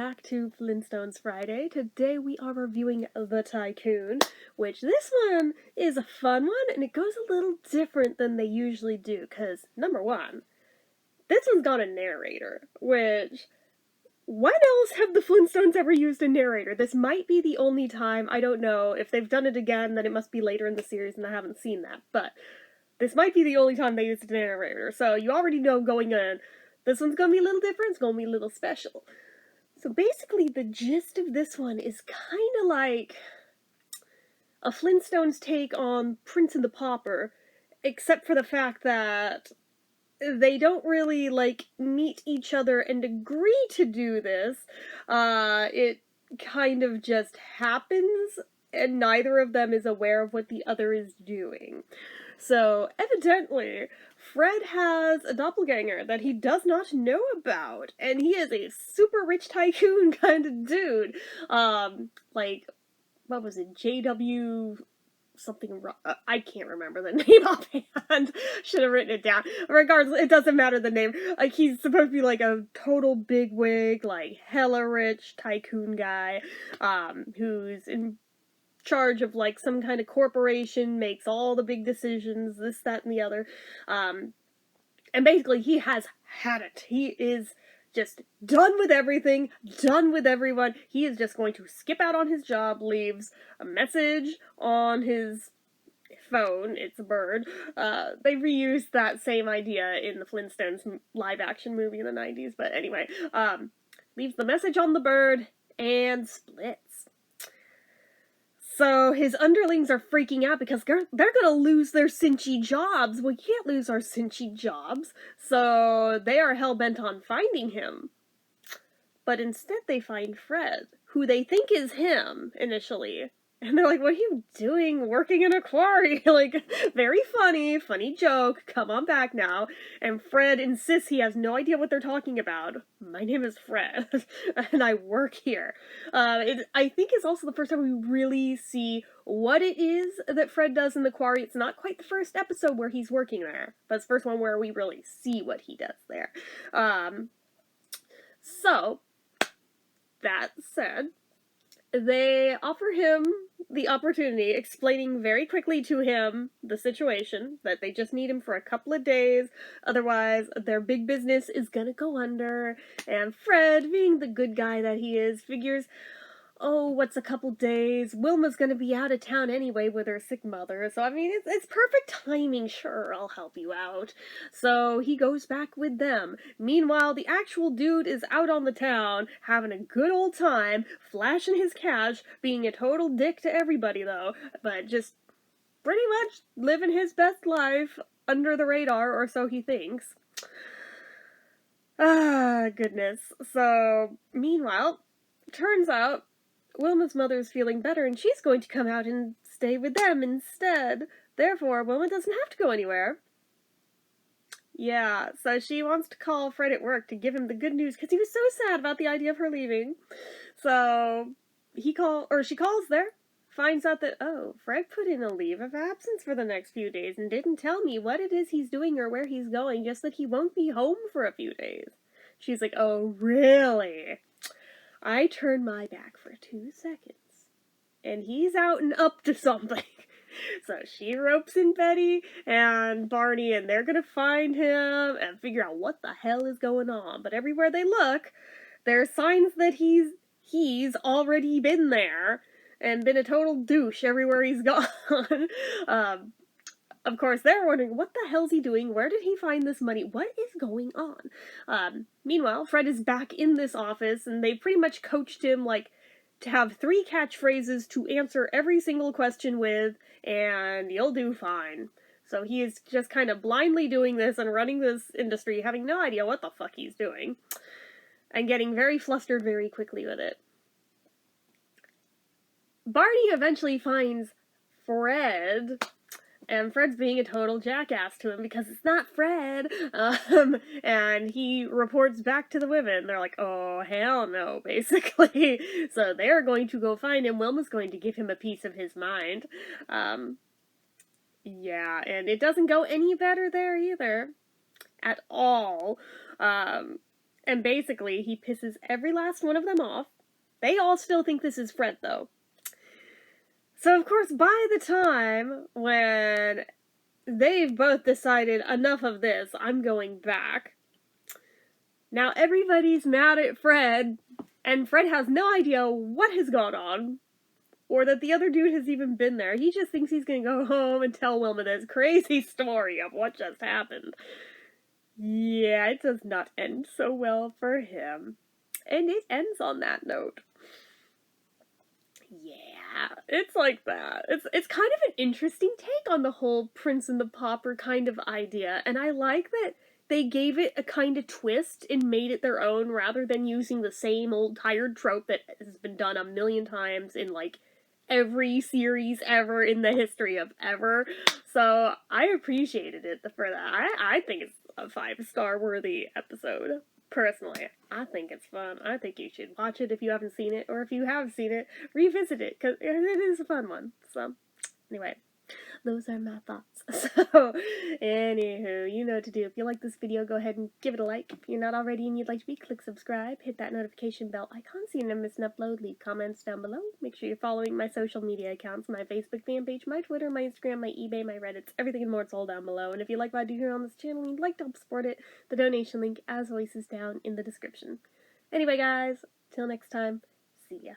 back to Flintstones Friday. Today we are reviewing the Tycoon, which this one is a fun one, and it goes a little different than they usually do, because, number one, this one's got a narrator, which, when else have the Flintstones ever used a narrator? This might be the only time. I don't know. If they've done it again, then it must be later in the series, and I haven't seen that, but this might be the only time they used a narrator, so you already know going in, this one's gonna be a little different, it's gonna be a little special. So basically, the gist of this one is kind of like a Flintstones take on Prince and the Pauper, except for the fact that they don't really, meet each other and agree to do this. It kind of just happens, and neither of them is aware of what the other is doing. So, evidently, Fred has a doppelganger that he does not know about, and he is a super rich tycoon kind of dude. What was it, JW something, I can't remember the name offhand. Should have written it down. Regardless, it doesn't matter the name. He's supposed to be a total bigwig, hella rich tycoon guy, who's in charge of some kind of corporation, makes all the big decisions, this, that, and the other. And basically he has had it. He is just done with everything, done with everyone. He is just going to skip out on his job, leaves a message on his phone. It's a bird. They reused that same idea in the Flintstones live-action movie in the 90s, but anyway, leaves the message on the bird and splits. So his underlings are freaking out because they're gonna lose their cinchy jobs. We can't lose our cinchy jobs. So they are hell-bent on finding him. But instead they find Fred, who they think is him, initially. And they're like, what are you doing working in a quarry? Very funny joke, come on back now. And Fred insists he has no idea what they're talking about. My name is Fred, and I work here. I think it's also the first time we really see what it is that Fred does in the quarry. It's not quite the first episode where he's working there, but it's the first one where we really see what he does there. So, that said, they offer him the opportunity, explaining very quickly to him the situation, that they just need him for a couple of days, otherwise their big business is gonna go under, and Fred, being the good guy that he is, figures, oh, what's a couple days? Wilma's gonna be out of town anyway with her sick mother, so I mean, it's perfect timing, sure, I'll help you out. So he goes back with them. Meanwhile, the actual dude is out on the town, having a good old time, flashing his cash, being a total dick to everybody though, but just pretty much living his best life under the radar, or so he thinks. Ah, goodness. So, meanwhile, turns out Wilma's mother's feeling better, and she's going to come out and stay with them instead. Therefore, Wilma doesn't have to go anywhere. Yeah, so she wants to call Fred at work to give him the good news, because he was so sad about the idea of her leaving. So, she calls there, finds out that, oh, Fred put in a leave of absence for the next few days and didn't tell me what it is he's doing or where he's going, just that he won't be home for a few days. She's like, oh, really? I turn my back for 2 seconds, and he's out and up to something. So she ropes in Betty and Barney, and they're gonna find him and figure out what the hell is going on. But everywhere they look, there are signs that he's already been there and been a total douche everywhere he's gone. Of course, they're wondering, what the hell's he doing? Where did he find this money? What is going on? Meanwhile, Fred is back in this office, and they pretty much coached him, to have 3 catchphrases to answer every single question with, and you'll do fine. So he is just kind of blindly doing this and running this industry, having no idea what the fuck he's doing, and getting very flustered very quickly with it. Barney eventually finds Fred, and Fred's being a total jackass to him because it's not Fred. And he reports back to the women. They're like, oh, hell no, basically. So they're going to go find him. Wilma's going to give him a piece of his mind. Yeah, and it doesn't go any better there either. At all. And basically, he pisses every last one of them off. They all still think this is Fred, though. So, of course, by the time when they've both decided, enough of this, I'm going back, now everybody's mad at Fred, and Fred has no idea what has gone on, or that the other dude has even been there. He just thinks he's gonna go home and tell Wilma this crazy story of what just happened. Yeah, it does not end so well for him. And it ends on that note. Yeah, it's like that. It's kind of an interesting take on the whole Prince and the Pauper kind of idea, and I like that they gave it a kind of twist and made it their own rather than using the same old tired trope that has been done a million times in, like, every series ever in the history of ever. So I appreciated it for that. I think it's a 5-star worthy episode. Personally, I think it's fun. I think you should watch it if you haven't seen it, or if you have seen it, revisit it, because it is a fun one. So, anyway, those are my thoughts. So, anywho, you know what to do. If you like this video, go ahead and give it a like. If you're not already and you'd like to be, click subscribe, hit that notification bell icon so you never miss an upload, leave comments down below. Make sure you're following my social media accounts, my Facebook fan page, my Twitter, my Instagram, my eBay, my Reddits, everything and more, it's all down below. And if you like what I do here on this channel and you'd like to help support it, the donation link, as always, is down in the description. Anyway, guys, till next time, see ya.